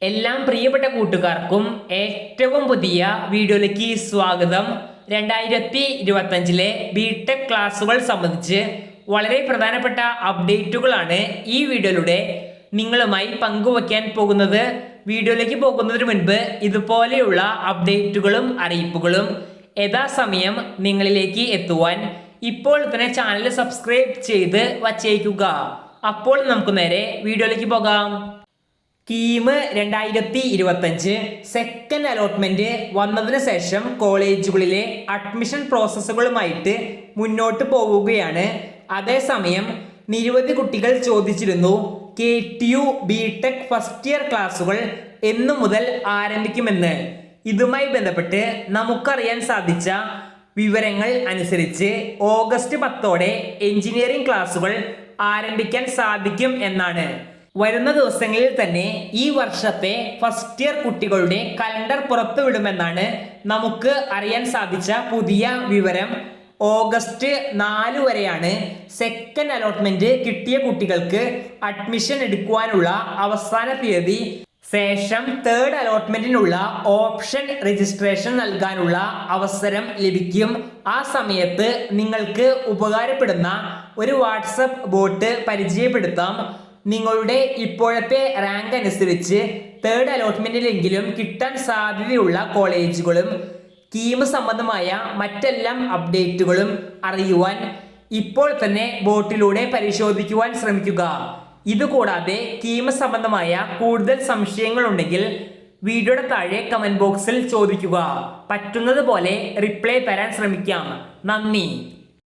എല്ലാം പ്രിയപ്പെട്ട കൂട്ടുകാർക്കും ഏറ്റവും പുതിയ വീഡിയോയിലേക്ക് സ്വാഗതം. 2025 ബിടെക് ക്ലാസുകൾ സംബന്ധിച്ച് വളരെ പ്രധാനപ്പെട്ട അപ്ഡേറ്റുകളാണ് ഈ വീഡിയോയിലൂടെ നിങ്ങളുമായി പങ്കുവയ്ക്കാൻ പോകുന്നത്. വീഡിയോയിലേക്ക് പോകുന്നതിന് മുൻപ് ഇതുപോലെയുള്ള അപ്ഡേറ്റുകളും അറിയിപ്പുകളും യഥാസമയം നിങ്ങളിലേക്ക് എത്തുവാൻ ഇപ്പോൾ തന്നെ ചാനൽ സബ്സ്ക്രൈബ് ചെയ്ത് വച്ചേക്കുക. അപ്പോൾ നമുക്ക് നേരെ വീഡിയോയിലേക്ക് പോകാം. കീം 2025 സെക്കൻഡ് അലോട്ട്മെന്റ് വന്നതിന് ശേഷം കോളേജുകളിലെ അഡ്മിഷൻ പ്രോസസ്സുകളുമായിട്ട് മുന്നോട്ട് പോവുകയാണ്. അതേസമയം നിരവധി കുട്ടികൾ ചോദിച്ചിരുന്നു KTU ബിടെക് ഫസ്റ്റ് ഇയർ ക്ലാസുകൾ എന്നു മുതൽ ആരംഭിക്കുമെന്ന്. ഇതുമായി ബന്ധപ്പെട്ട് നമുക്കറിയാൻ സാധിച്ച വിവരങ്ങൾ അനുസരിച്ച് ഓഗസ്റ്റ് 10 എഞ്ചിനീയറിംഗ് ക്ലാസുകൾ ആരംഭിക്കാൻ സാധിക്കും എന്നാണ്. വരുന്ന ദിവസങ്ങളിൽ തന്നെ ഈ വർഷത്തെ ഫസ്റ്റ് ഇയർ കുട്ടികളുടെ കലണ്ടർ പുറത്തുവിടുമെന്നാണ് നമുക്ക് അറിയാൻ സാധിച്ച പുതിയ വിവരം. ഓഗസ്റ്റ് 4 വരെയാണ് സെക്കൻഡ് അലോട്ട്മെന്റ് കിട്ടിയ കുട്ടികൾക്ക് അഡ്മിഷൻ എടുക്കുവാനുള്ള അവസാന തീയതി. ശേഷം തേർഡ് അലോട്ട്മെന്റിനുള്ള ഓപ്ഷൻ രജിസ്ട്രേഷൻ നൽകാനുള്ള അവസരം ലഭിക്കും. ആ സമയത്ത് നിങ്ങൾക്ക് ഉപകാരപ്പെടുന്ന ഒരു വാട്സപ്പ് ബോട്ട് പരിചയപ്പെടുത്താം. നിങ്ങളുടെ ഇപ്പോഴത്തെ റാങ്ക് അനുസരിച്ച് തേർഡ് അലോട്ട്മെന്റിലെങ്കിലും കിട്ടാൻ സാധ്യതയുള്ള കോളേജുകളും കീം സംബന്ധമായ മറ്റെല്ലാം അപ്ഡേറ്റുകളും അറിയുവാൻ ഇപ്പോൾ തന്നെ ബോട്ടിലൂടെ പരിശോധിക്കുവാൻ ശ്രമിക്കുക. ഇതുകൂടാതെ കീം സംബന്ധമായ കൂടുതൽ സംശയങ്ങൾ ഉണ്ടെങ്കിൽ വീഡിയോയുടെ താഴെ കമന്റ് ബോക്സിൽ ചോദിക്കുക. പറ്റുന്നത് പോലെ റിപ്ലൈ തരാൻ ശ്രമിക്കാം. നന്ദി.